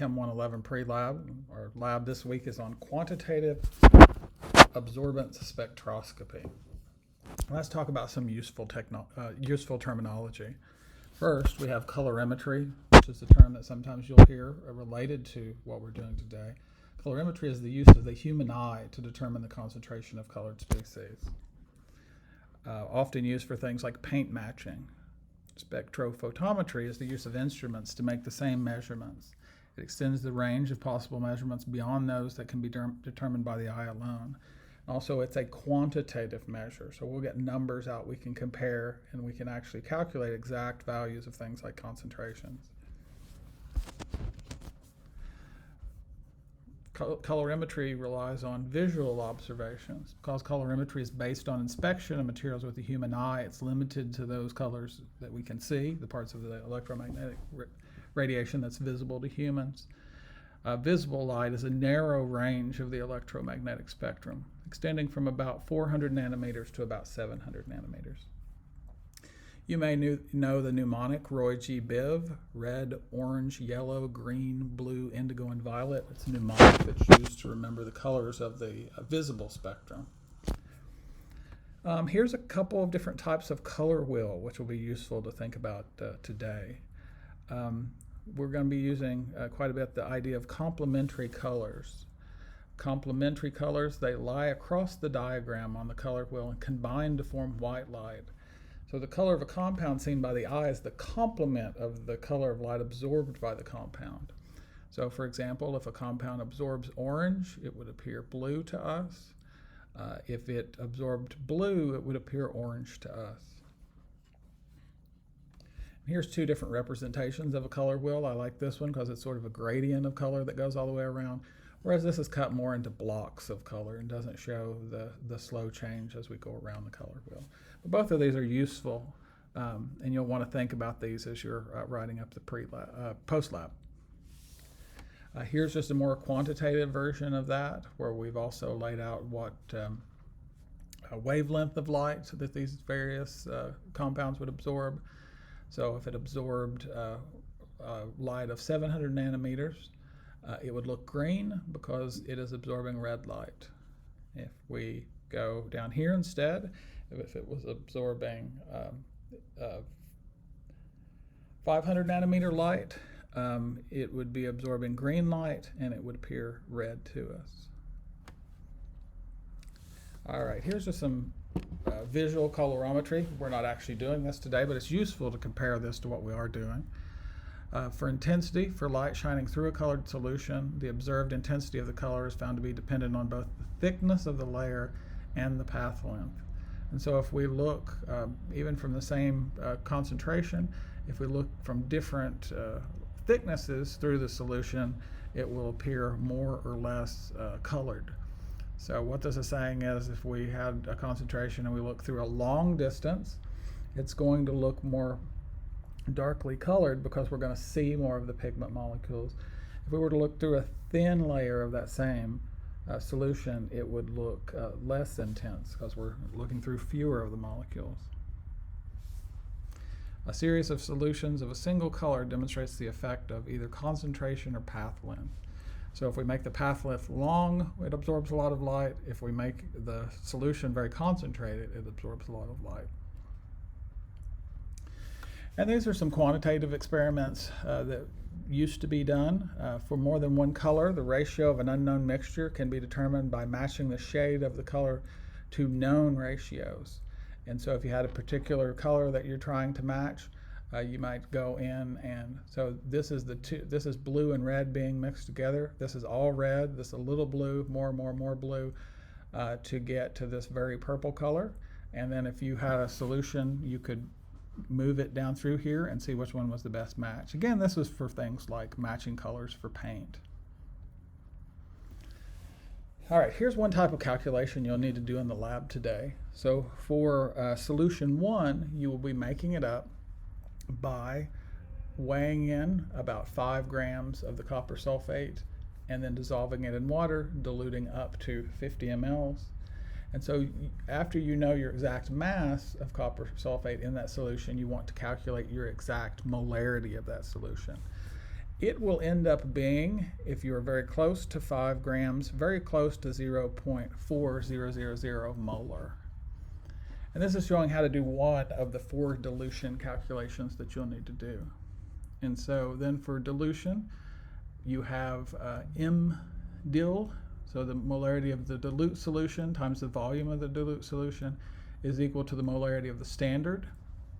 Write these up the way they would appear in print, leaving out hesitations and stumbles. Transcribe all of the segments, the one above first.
Chem 111 pre-lab. Our lab this week is on quantitative absorbance spectroscopy. Let's talk about some useful terminology. First, we have colorimetry, which is a term that sometimes you'll hear related to what we're doing today. Colorimetry is the use of the human eye to determine the concentration of colored species. Often used for things like paint matching. Spectrophotometry is the use of instruments to make the same measurements. It extends the range of possible measurements beyond those that can be determined by the eye alone. Also, it's a quantitative measure, so we'll get numbers out we can compare, and we can actually calculate exact values of things like concentrations. Colorimetry relies on visual observations. Because colorimetry is based on inspection of materials with the human eye, it's limited to those colors that we can see, the parts of the electromagnetic radiation that's visible to humans. Visible light is a narrow range of the electromagnetic spectrum, extending from about 400 nanometers to about 700 nanometers. You may know the mnemonic Roy G. Biv: red, orange, yellow, green, blue, indigo, and violet. It's a mnemonic that's used to remember the colors of the visible spectrum. Here's a couple of different types of color wheel, which will be useful to think about today. We're going to be using quite a bit the idea of complementary colors. Complementary colors, they lie across the diagram on the color wheel and combine to form white light. So the color of a compound seen by the eye is the complement of the color of light absorbed by the compound. So for example, if a compound absorbs orange, it would appear blue to us. If it absorbed blue, it would appear orange to us. Here's two different representations of a color wheel. I like this one because it's sort of a gradient of color that goes all the way around, whereas this is cut more into blocks of color and doesn't show the slow change as we go around the color wheel. But both of these are useful, and you'll want to think about these as you're writing up the post-lab. Here's just a more quantitative version of that, where we've also laid out what wavelength of light that these various compounds would absorb. So if it absorbed light of 700 nanometers, it would look green because it is absorbing red light. If we go down here instead, if it was absorbing 500 nanometer light, it would be absorbing green light and it would appear red to us. All right, here's just some visual colorimetry. We're not actually doing this today, but it's useful to compare this to what we are doing. For intensity, for light shining through a colored solution, the observed intensity of the color is found to be dependent on both the thickness of the layer and the path length. And so if we look, even from the same concentration, if we look from different thicknesses through the solution, it will appear more or less colored. So what this is saying is if we had a concentration and we look through a long distance, it's going to look more darkly colored because we're going to see more of the pigment molecules. If we were to look through a thin layer of that same solution, it would look less intense because we're looking through fewer of the molecules. A series of solutions of a single color demonstrates the effect of either concentration or path length. So if we make the path length long, it absorbs a lot of light. If we make the solution very concentrated, it absorbs a lot of light. And these are some quantitative experiments that used to be done. For more than one color, the ratio of an unknown mixture can be determined by matching the shade of the color to known ratios. And so if you had a particular color that you're trying to match, you might go in and, so this is blue and red being mixed together. This is all red, this is a little blue, more blue, to get to this very purple color. And then if you had a solution, you could move it down through here and see which one was the best match. Again, this was for things like matching colors for paint. All right, here's one type of calculation you'll need to do in the lab today. So for solution 1, you will be making it up by weighing in about 5 grams of the copper sulfate and then dissolving it in water, diluting up to 50 mLs. And so after you know your exact mass of copper sulfate in that solution, you want to calculate your exact molarity of that solution. it will end up being, if you're very close to 5 grams, very close to 0.4000 molar. And this is showing how to do one of the 4 dilution calculations that you'll need to do. And so then for dilution, you have MDIL, so the molarity of the dilute solution times the volume of the dilute solution is equal to the molarity of the standard,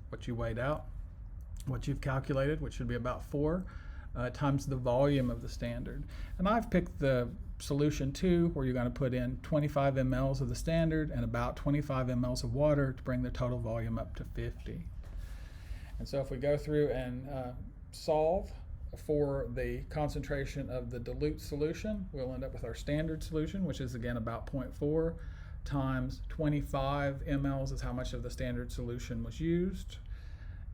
what you weighed out, what you've calculated, which should be about 4, times the volume of the standard. And I've picked the solution 2, where you're going to put in 25 mLs of the standard and about 25 mLs of water to bring the total volume up to 50. And so if we go through and solve for the concentration of the dilute solution, we'll end up with our standard solution, which is again about 0.4 times 25 mLs is how much of the standard solution was used,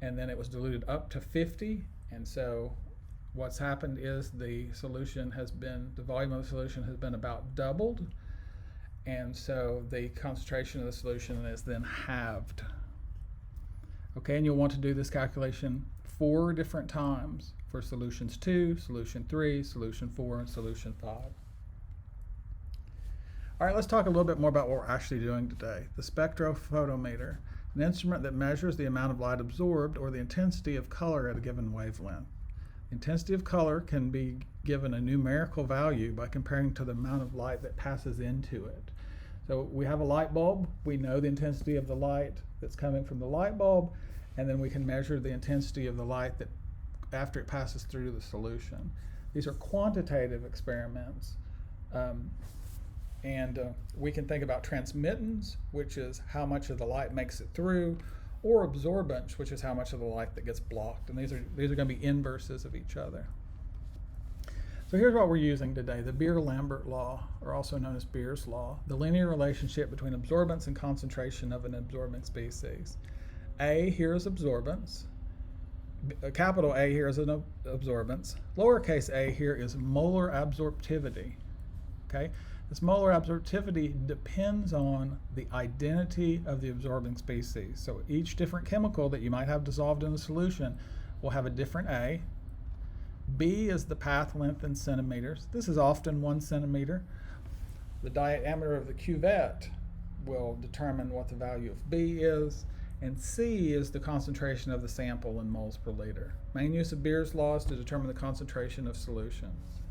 and then it was diluted up to 50. And so what's happened is the volume of the solution has been about doubled, and so the concentration of the solution is then halved. Okay, and you'll want to do this calculation 4 different times for solutions 2, solution 3, solution 4, and solution 5. All right, let's talk a little bit more about what we're actually doing today. The spectrophotometer, an instrument that measures the amount of light absorbed or the intensity of color at a given wavelength. Intensity of color can be given a numerical value by comparing to the amount of light that passes into it. So we have a light bulb, we know the intensity of the light that's coming from the light bulb, and then we can measure the intensity of the light that after it passes through the solution. These are quantitative experiments, and we can think about transmittance, which is how much of the light makes it through, or absorbance, which is how much of the light that gets blocked. And these are going to be inverses of each other. So here's what we're using today: the Beer-Lambert law, or also known as Beer's law, the linear relationship between absorbance and concentration of an absorbing species. A here is absorbance, capital A here is an absorbance, lowercase a here is molar absorptivity. Okay, this molar absorptivity depends on the identity of the absorbing species. So each different chemical that you might have dissolved in the solution will have a different A. B is the path length in centimeters. This is often 1 centimeter. The diameter of the cuvette will determine what the value of B is. And C is the concentration of the sample in moles per liter. Main use of Beer's law is to determine the concentration of solutions.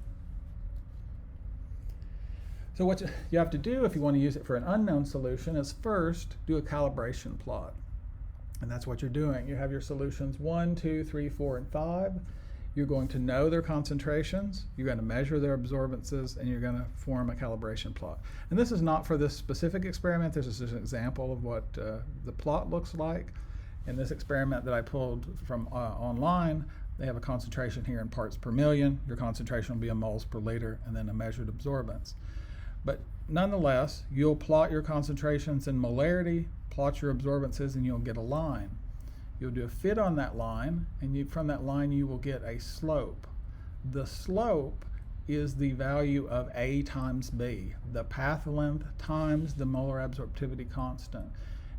So what you have to do if you want to use it for an unknown solution is first do a calibration plot. And that's what you're doing. You have your solutions 1, 2, 3, 4, and 5. You're going to know their concentrations, you're going to measure their absorbances, and you're going to form a calibration plot. And this is not for this specific experiment. This is just an example of what the plot looks like. In this experiment that I pulled from online, they have a concentration here in parts per million. Your concentration will be in moles per liter, and then a measured absorbance. But nonetheless, you'll plot your concentrations in molarity, plot your absorbances, and you'll get a line. You'll do a fit on that line, and from that line you will get a slope. The slope is the value of A times B, the path length times the molar absorptivity constant.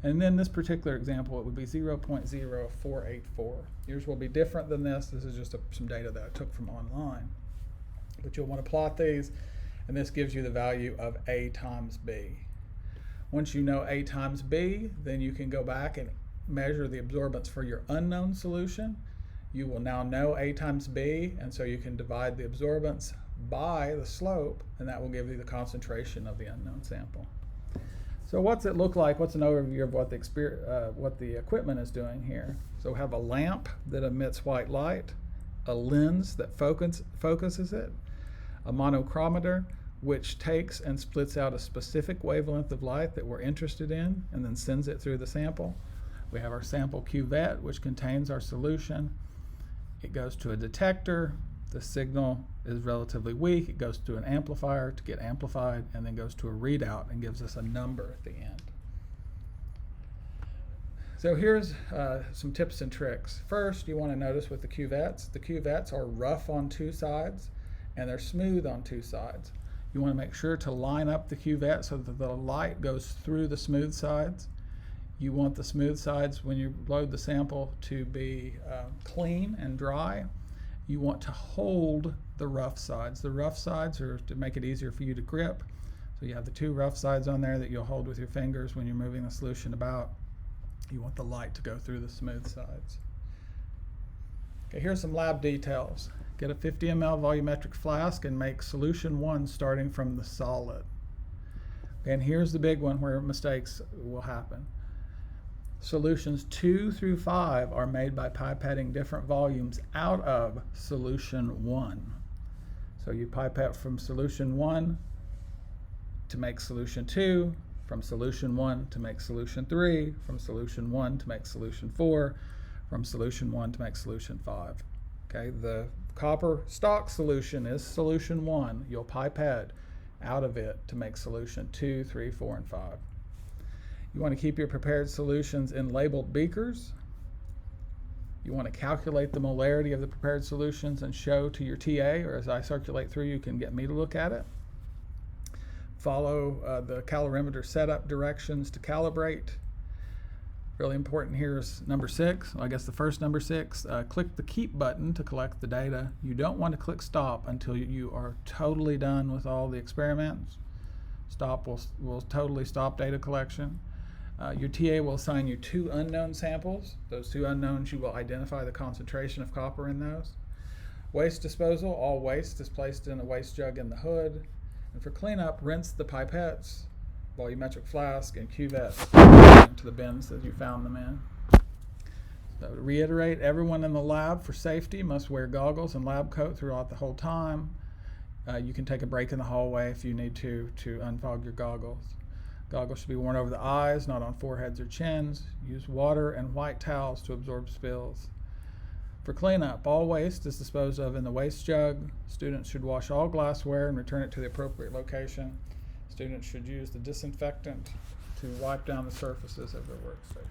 And in this particular example, it would be 0.0484. Yours will be different than this. This is just some data that I took from online. But you'll want to plot these, and this gives you the value of A times B. Once you know A times B, then you can go back and measure the absorbance for your unknown solution. You will now know A times B, and so you can divide the absorbance by the slope, and that will give you the concentration of the unknown sample. So what's it look like? What's an overview of what the equipment is doing here? So we have a lamp that emits white light, a lens that focuses it, a monochromator which takes and splits out a specific wavelength of light that we're interested in and then sends it through the sample. We have our sample cuvette, which contains our solution. It goes to a detector. The signal is relatively weak. It goes to an amplifier to get amplified, and then goes to a readout and gives us a number at the end. So here's some tips and tricks. First, you want to notice with the cuvettes are rough on 2 sides, and they're smooth on 2 sides. You want to make sure to line up the cuvette so that the light goes through the smooth sides. You want the smooth sides, when you load the sample, to be clean and dry. you want to hold the rough sides. The rough sides are to make it easier for you to grip. So you have the two rough sides on there that you'll hold with your fingers when you're moving the solution about. You want the light to go through the smooth sides. Okay, here's some lab details. Get a 50 ml volumetric flask and make solution 1 starting from the solid. And here's the big one where mistakes will happen. Solutions 2 through 5 are made by pipetting different volumes out of solution 1. So you pipette from solution 1 to make solution 2, from solution 1 to make solution 3, from solution 1 to make solution 4, from solution 1 to make solution 5. Okay, the copper stock solution is solution 1. You'll pipette out of it to make solution 2, 3, 4, and 5. You want to keep your prepared solutions in labeled beakers. You want to calculate the molarity of the prepared solutions and show to your TA, or as I circulate through, you can get me to look at it. Follow the calorimeter setup directions to calibrate. Really important here is number 6, I guess the first number 6, click the keep button to collect the data. You don't want to click stop until you are totally done with all the experiments. Stop will totally stop data collection. Your TA will assign you 2 unknown samples. Those 2 unknowns, you will identify the concentration of copper in those. Waste disposal, all waste is placed in a waste jug in the hood. And for cleanup, rinse the pipettes, volumetric flask, and cuvettes into the bins that you found them in. So to reiterate, everyone in the lab for safety must wear goggles and lab coat throughout the whole time. You can take a break in the hallway if you need to unfog your goggles. Goggles should be worn over the eyes, not on foreheads or chins. Use water and white towels to absorb spills. For cleanup, all waste is disposed of in the waste jug. Students should wash all glassware and return it to the appropriate location. Students should use the disinfectant to wipe down the surfaces of their workstation.